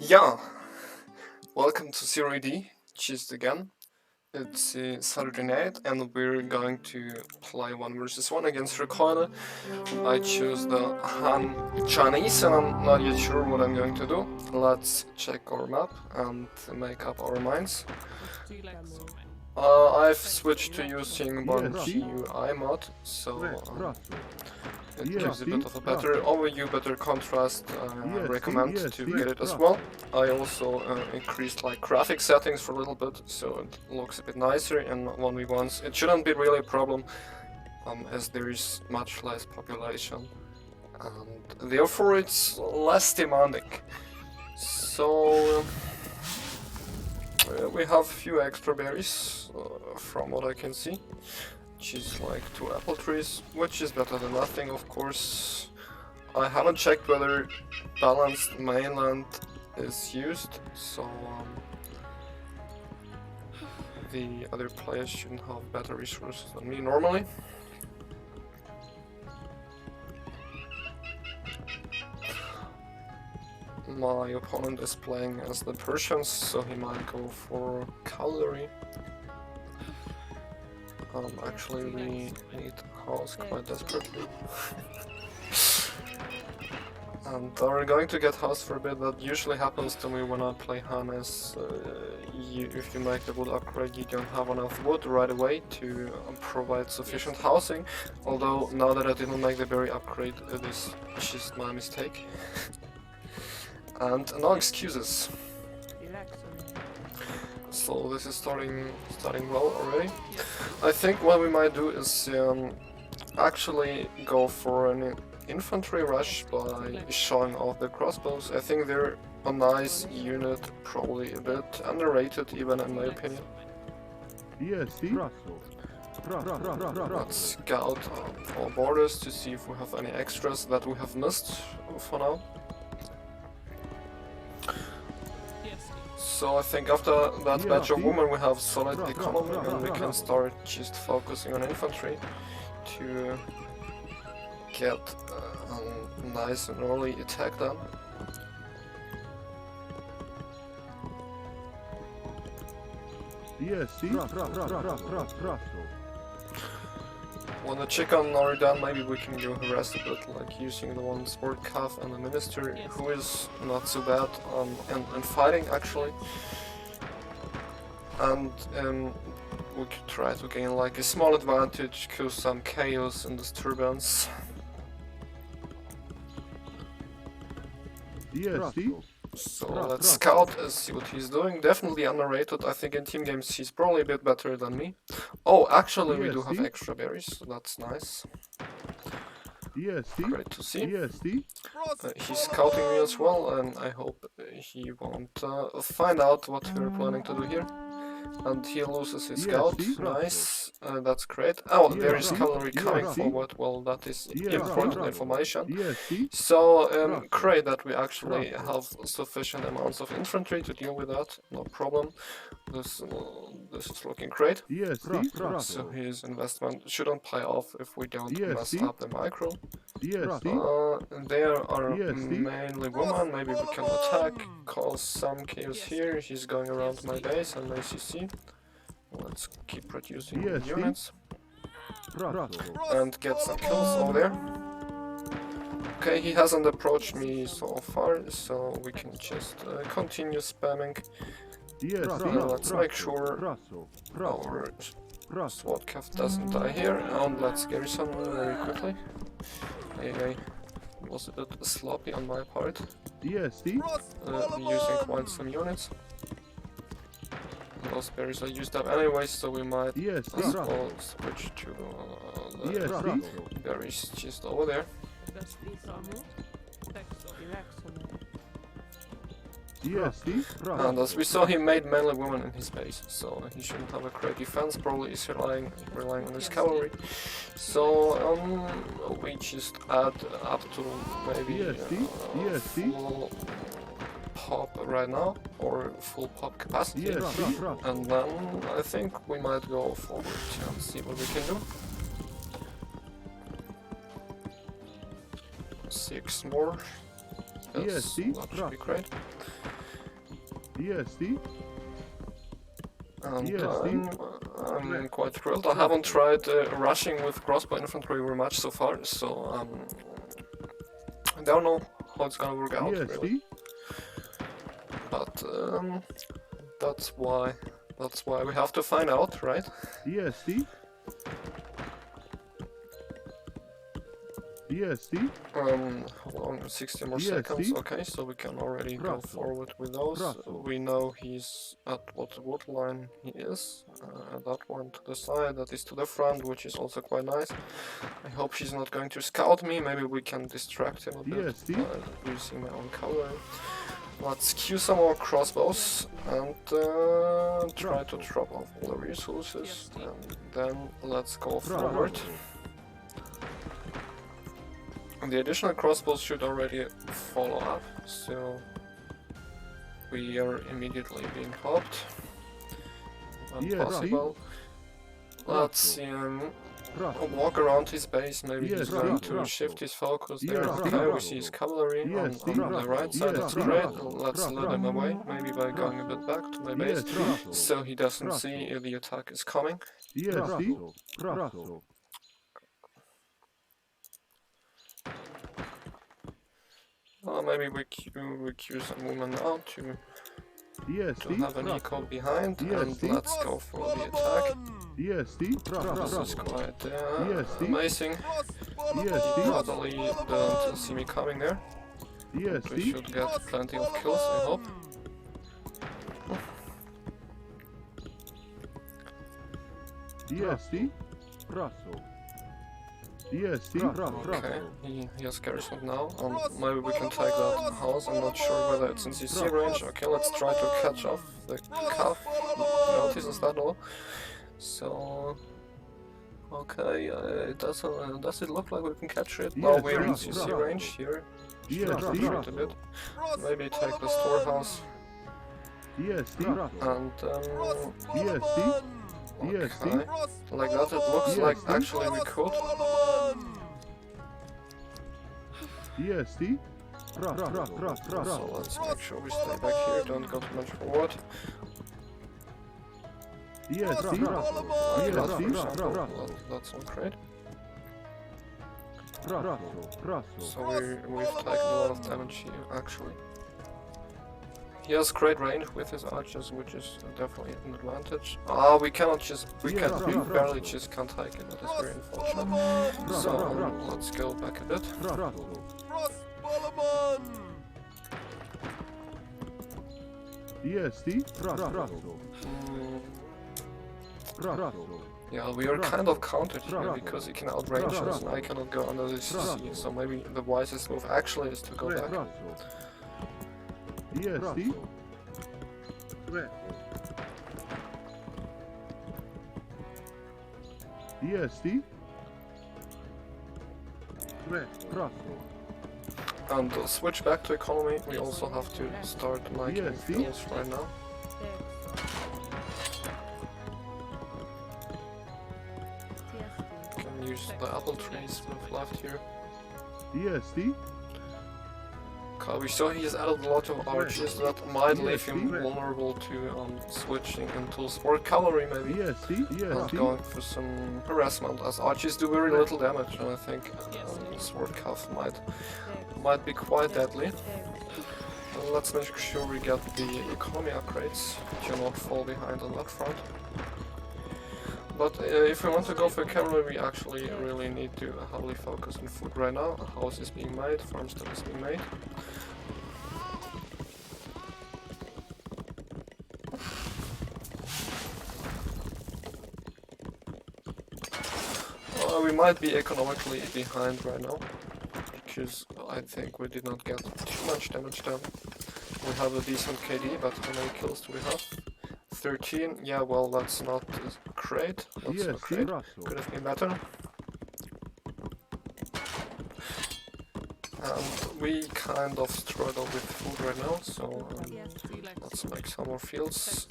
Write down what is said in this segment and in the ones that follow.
Yeah, welcome to Zero AD, just again. It's Saturday night and we're going to play 1 versus 1 against HerKeule. I choose the Han Chinese and I'm not yet sure what I'm going to do. Let's check our map and make up our minds. I've switched to using one GUI mod, so it gives a bit of a better overview, better contrast. I recommend to get it as well. I also increased like graphic settings for a little bit, so it looks a bit nicer in 1v1s. It shouldn't be really a problem, as there is much less population, and therefore it's less demanding. So we have a few extra berries, from what I can see. Which is like 2 apple trees, which is better than nothing, of course. I haven't checked whether balanced mainland is used, so the other players shouldn't have better resources than me normally. My opponent is playing as the Persians, so he might go for cavalry. Actually, we need a house quite desperately. And we're going to get house for a bit. That usually happens to me when I play Han, as if you make the wood upgrade, you don't have enough wood right away to provide sufficient housing. Although, now that I didn't make the berry upgrade, it is just my mistake. And no excuses. So this is starting well already. I think what we might do is actually go for an infantry rush by showing off the crossbows. I think they're a nice unit, probably a bit underrated even in my opinion. Let's scout our borders to see if we have any extras that we have missed for now. So I think after that batch of women we have solid economy and we can start just focusing on infantry to get a nice and early attack done. When the chicken are done, maybe we can go harass a bit, like using the one sport calf and the minister, who is not so bad in fighting actually. And we could try to gain like a small advantage, cause some chaos and disturbance. So let's scout and see what he's doing. Definitely underrated. I think in team games he's probably a bit better than me. Oh, actually we do have extra berries, so that's nice. Great to see. He's scouting me as well, and I hope he won't find out what we're planning to do here. And he loses his scout, nice, that's great. Oh, there is cavalry coming forward, well that is important information. So, great that we actually have sufficient amounts of infantry to deal with that, no problem. This is looking great. So his investment shouldn't pay off if we don't mess up the micro. There are mainly women, maybe we can attack, cause some chaos here. He's going around my base and my CC. Let's keep producing units and get some kills over there. Okay, he hasn't approached me so far, so we can just continue spamming. Let's make sure our SWAT calf doesn't die here, and let's garrison very quickly. It was a bit sloppy on my part, using quite some units. Those berries are used up anyway, so we might as well switch to the berries just over there. And as we saw, he made mainly women in his base, so he shouldn't have a great defense, probably is relying on his cavalry. So we just add up to maybe full pop right now, or full pop capacity, and then I think we might go forward and see what we can do. 6 more. Yes, that should be great. And I'm quite thrilled. I haven't tried rushing with crossbow infantry very much so far, so I don't know how it's gonna work out really. But that's why we have to find out, right? Hold on, 60 more seconds. Okay, so we can already go forward with those. We know he's at what wood line he is. That one to the side, that is to the front, which is also quite nice. I hope she's not going to scout me. Maybe we can distract him a bit by using my own cover. Let's queue some more crossbows and try to drop off all the resources. And then let's go forward. And the additional crossbows should already follow up, so we are immediately being helped when possible. Let's see him walk around his base. Maybe he's going to shift his focus there. Okay, we see his cavalry on the right side. That's great. Let's lure him away, maybe by going a bit back to my base, so he doesn't see the attack is coming. Maybe we queue some women now to have an eco behind, and let's go for the attack. This is quite amazing. He probably didn't see me coming there. We should get plenty of kills, I hope. Okay, he has garrison now. Maybe we can take that house. I'm not sure whether it's in CC range. Okay, let's try to catch off the calf. Notices that all. So, okay, does it look like we can catch it? No, we're in CC range here. Should retreat a bit. Maybe take the storehouse. And okay, like that it looks like actually we could. So let's make sure we stay back here, don't go too much forward. Like that, for example, that's not great. So we've taken a lot of damage here, actually. He has great range with his archers, which is definitely an advantage. We cannot just, we barely just can't take it, that is very unfortunate. So let's go back a bit. Yeah, we are kind of countered here because he can outrange us and I cannot go under the CC, so maybe the wisest move actually is to go back. And switch back to economy. We also have to start making fields right now. Can use the apple trees we've left here. Okay, we saw he has added a lot of archers that might leave him vulnerable to switching into sport cavalry maybe, and going for some harassment, as archers do very little damage, and I think sword calf might be quite deadly. Let's make sure we get the economy upgrades to not fall behind on that front. But if we want to go for cavalry, we actually really need to heavily focus on food right now. A house is being made, farmstead is being made. We might be economically behind right now, because I think we did not get too much damage done. We have a decent KD, but how many kills do we have? 13, yeah, well, that's not great. That's not great. Could have been better. And we kind of struggle with food right now, so let's make some more fields.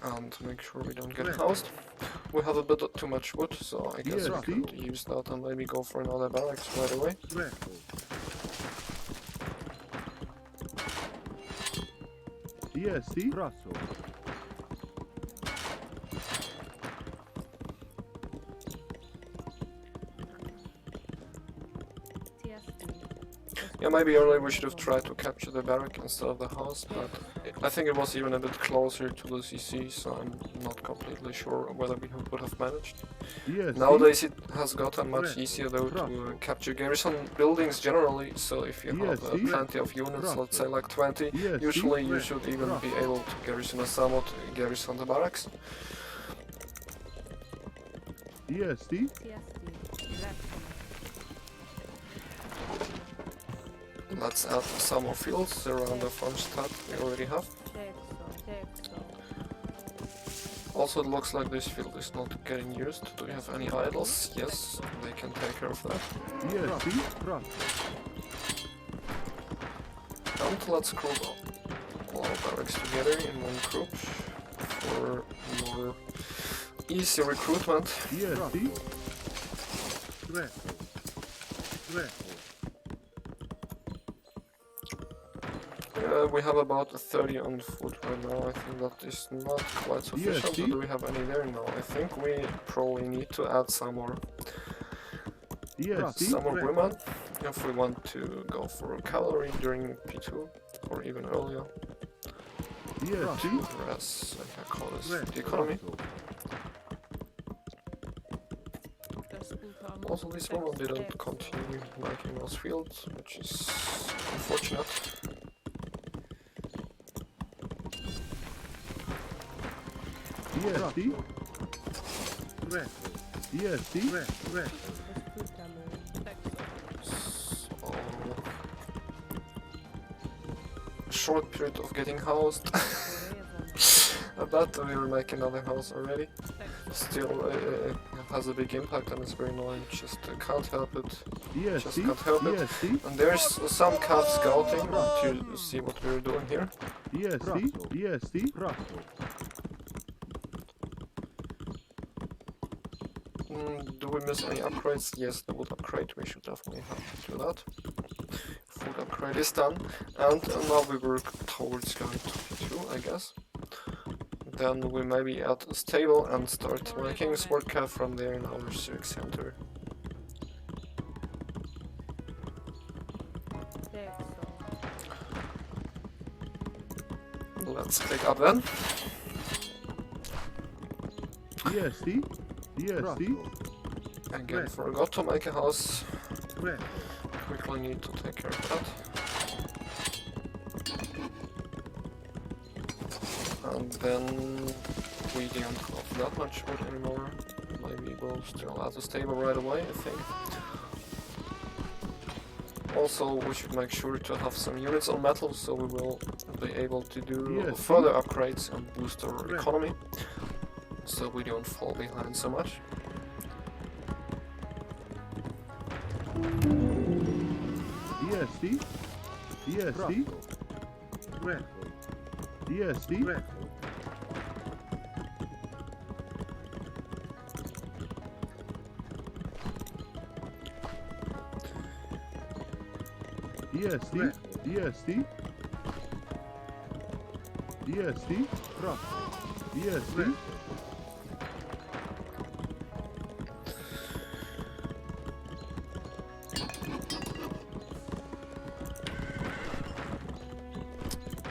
and make sure we don't get housed. We have a bit too much wood, so I guess we could use that and maybe go for another barracks right away. Yeah, maybe earlier we should have tried to capture the barrack instead of the house, but I think it was even a bit closer to the CC, so I'm not completely sure whether we would have managed. Nowadays it has gotten much easier though to capture garrison buildings generally, so if you have plenty of units, let's say like 20, usually you should even be able to garrison a somewhat garrison the barracks. Let's add some more fields around the farmstead we already have. Also, it looks like this field is not getting used. Do we have any idols? Yes, they can take care of that. And let's group all our barracks together in one group for more easy recruitment. We have about 30 on foot right now. I think that is not quite sufficient. But do we have any there? No, I think we probably need to add some more women if we want to go for cavalry during P2 or even earlier. To address the economy. Also, this woman didn't continue making those fields, which is unfortunate. Short period of getting housed. I bet we will make another house already. Still, it has a big impact and it's very annoying. Just can't help it. Just can't help it. And there's some cant scouting to see what we're doing here. Do we miss any upgrades? Yes, the wood upgrade. We should definitely have to do that. Food upgrade is done. And now we work towards going to P2, I guess. Then we maybe add a stable and start making a sword cave from there in our civic center. Let's click up then. Again, forgot to make a house. Quickly need to take care of that. And then we don't have that much wood anymore. Maybe we'll still add a stable right away, I think. Also, we should make sure to have some units on metal, so we will be able to do further upgrades and boost our economy, so we don't fall behind so much.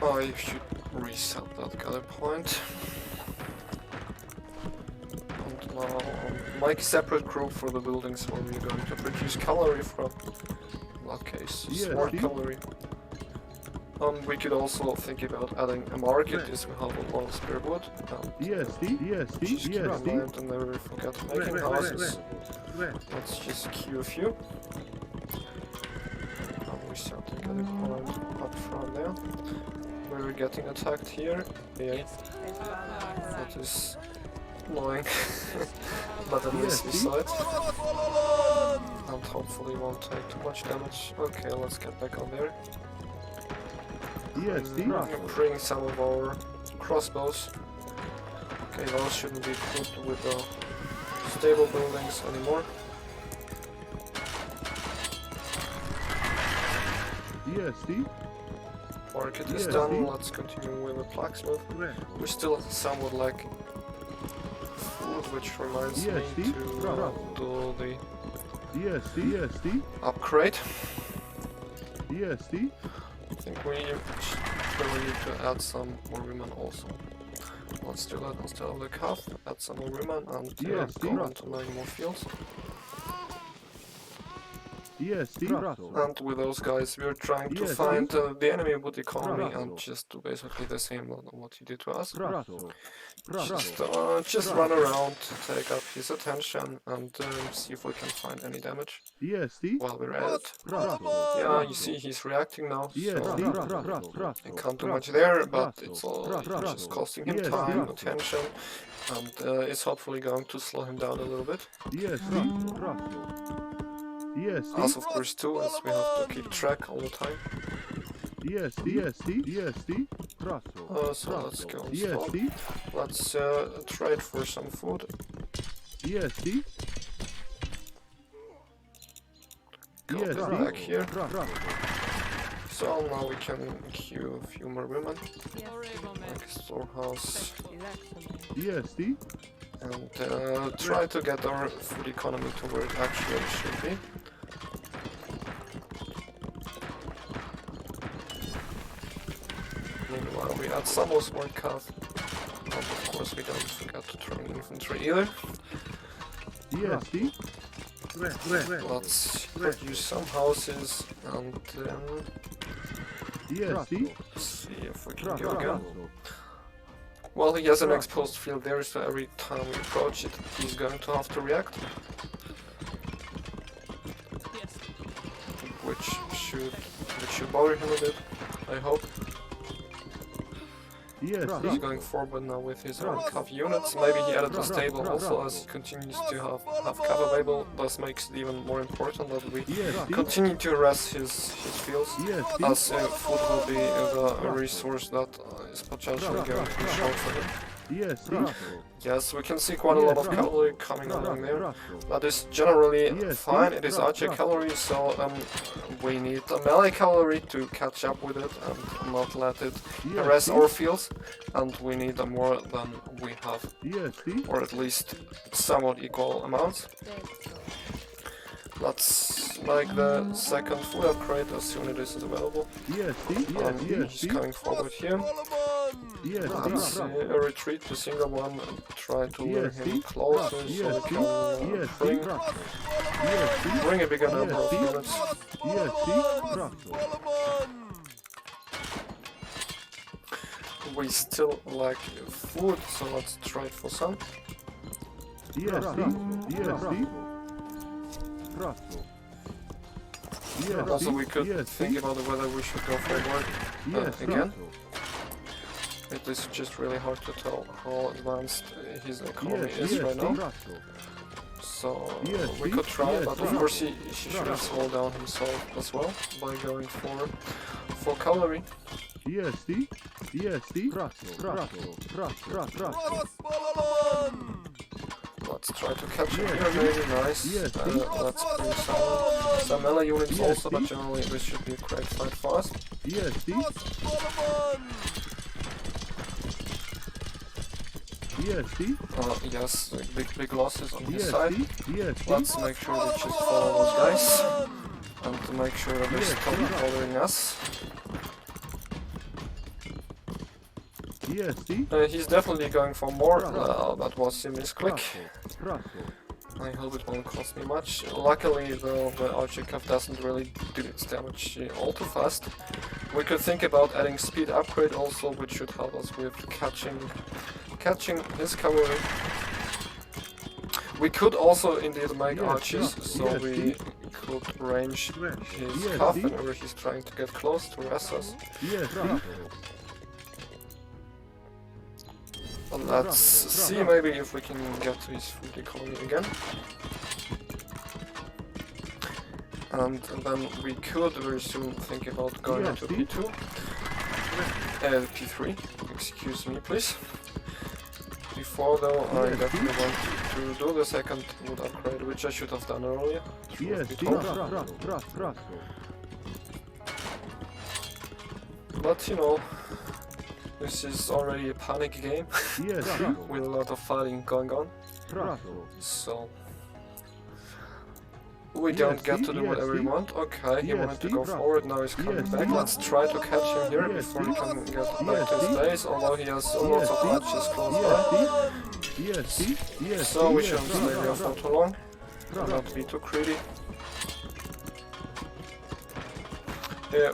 I should reset that gather point. And now make a separate group for the buildings where we're going to produce cavalry from. In that case, smart cavalry. We could also think about adding a market, as we have a lot of spare wood. Just keep in mind and never forget making houses. Let's just queue a few. And we start to get a point up from there. We're getting attacked here. Yeah. That is annoying. But at least we saw it. And hopefully won't take too much damage. Okay, let's get back on there. Bring some of our crossbows. Okay, those shouldn't be equipped with stable buildings anymore. Market is done, let's continue with the blacksmith. We still somewhat lack food, which reminds me to do the upgrade. I think we really need to add some more women also. Let's do that instead of the calf, add some more women and go into many more fields. And with those guys, we're trying to find the enemy with economy and just do basically the same what he did to us. Just run around, take up his attention, and see if we can find any damage while we're at it. Yeah, you see he's reacting now, so I can't do much there, but it's all just costing him time, attention, and it's hopefully going to slow him down a little bit. Us, of course, too, as we have to keep track all the time. So let's go and stop. Let's trade for some food. Go back here. So now we can queue a few more women. Like a storehouse. And try to get our food economy to where it actually should be. Meanwhile, we add some more smart calf. And of course, we don't forget to turn infantry either. Let's produce some houses and see if we can go again. Well, he has an exposed field there, so every time we approach it, he's going to have to react. Which should bother him a bit, I hope. He's going forward now with his own cav units. Maybe he added a stable also, as he continues to have cav available. Thus makes it even more important that we continue to harass his fields, as food will be a resource that is potentially going to be short for him. Yes, we can see quite a lot of cavalry coming along there. That is generally fine. It is archer cavalry, so we need a melee cavalry to catch up with it and not let it harass our fields. And we need more than we have, or at least somewhat equal amounts. Let's make the second food upgrade as soon as it is available. He's coming forward here. Let's retreat the single one and try to lure him closer so we can bring a bigger number of units. We still lack food, so let's trade for some. Also, we could think about whether we should go forward again. It is just really hard to tell how advanced his economy is right now. So we could try, but of course he should have slowed down himself as well by going for cavalry. Let's try to catch him here, maybe, nice. Let's bring some melee units also, but generally this should be a great fight for us. Yes, big losses on his side. Let's make sure we just follow those guys and to make sure that they stop bothering us. He's definitely going for more. That was a misclick. I hope it won't cost me much. Luckily, though, the archer cav doesn't really do its damage all too fast. We could think about adding speed upgrade also, which should help us with catching his cavalry. We could also indeed make archers, so we could range his cav whenever he's trying to get close to harass us. Let's see maybe if we can get to his food economy again. And then we could very soon think about going to P2. P3, excuse me, please. Before though, I definitely want to do the second wood upgrade, which I should have done earlier. But you know, this is already a panic game with a lot of fighting going on. So we don't get to do whatever we want. Okay, he wanted to go forward, now he's coming back. Let's try to catch him here before he can get back to his base, although he has lots of archers close by. So we shouldn't stay here for too long, and not be too greedy.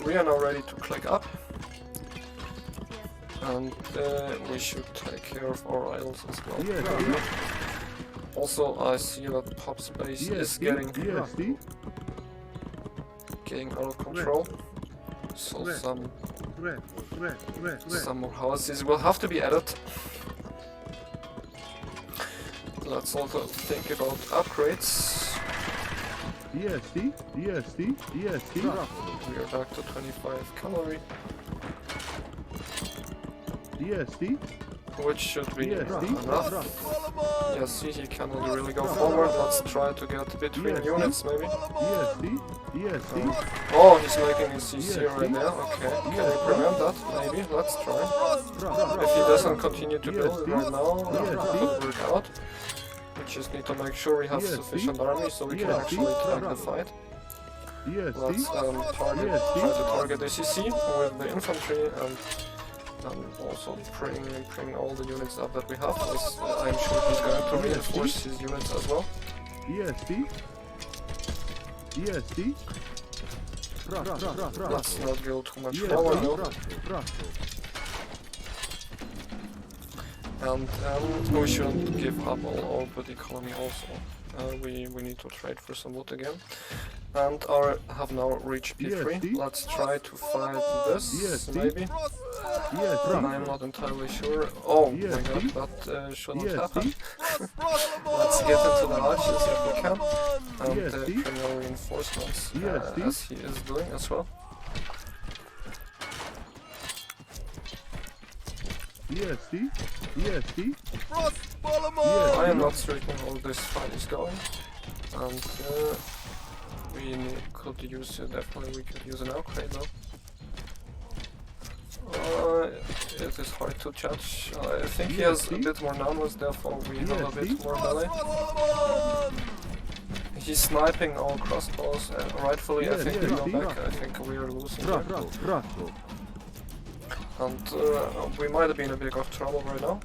We are now ready to click up. And we should take care of our isles as well. Also, I see that Pop's base is getting out of control. So some more houses will have to be added. Let's also think about upgrades. We are back to 25 cavalry. Which should be enough. Yeah, see, he cannot really go forward. Let's try to get between units, maybe. Oh, he's making a CC right now. Okay, can we prevent that? Maybe. Let's try. If he doesn't continue to build right now, it could work out. We just need to make sure we have sufficient army so we can actually take the fight. Let's try to target the CC with the infantry and also bring all the units up that we have. I'm sure he's going to reinforce his units as well. Let's not go too much forward though. And we shouldn't give up all our wood economy also. We need to trade for some wood again. And have now reached P3. Let's try to fight this, maybe. I'm not entirely sure. Oh my god, that shouldn't happen. Let's get into the arches if we can. And bring our reinforcements, as he is doing as well. I am not certain how this fight is going. And could use definitely we could use an upgrade though. It is hard to judge. I think he has a bit more numbers, therefore we have a bit more melee. He's sniping all crossbows, and rightfully I think we go back. I think we are losing here. And we might have been a bit of trouble right now.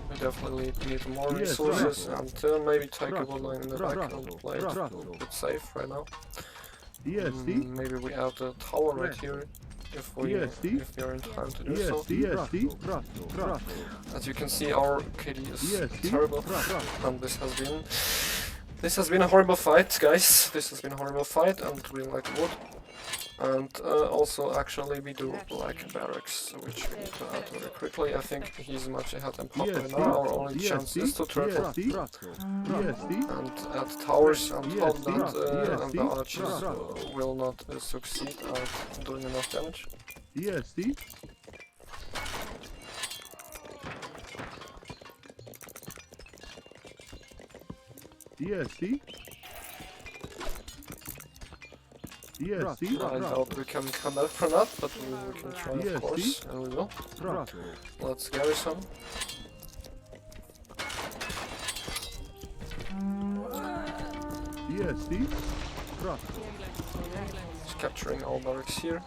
We definitely need more resources and maybe take a wood line in the back and play it a bit safe right now. Maybe we add a tower right here if we are in time to do so. As you can see, our KD is terrible, and this has been a horrible fight, guys. This has been a horrible fight, and we like wood. And also, actually, we do like barracks, which we need to add very quickly. I think he's much ahead than Pop right now. Our only chance is to turtle and add towers and hope that and the archers will not succeed at doing enough damage. I doubt we can come back from that, but we can try, of course, and we will. Let's garrison. Just capturing all barracks here.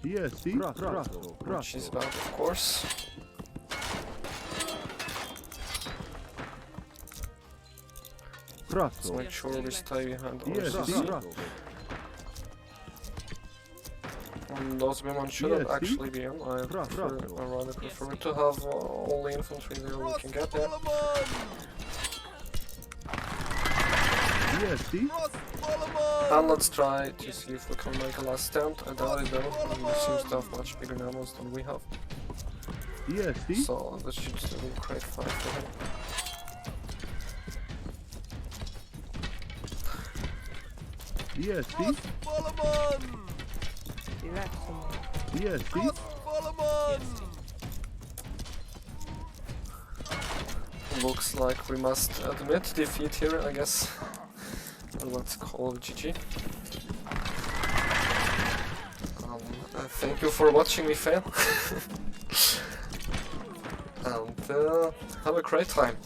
Which is bad, of course. Let's make sure we stay behind our CC. Those women shouldn't actually be in. I rather prefer to have all the infantry there we can get there. And let's try to see if we can make a last stand. I doubt it though, he seems to have much bigger numbers than we have. So this should still be a great fight for him. Looks like we must admit defeat here, I guess. Let's call it GG. Thank you for watching me fail. And have a great time.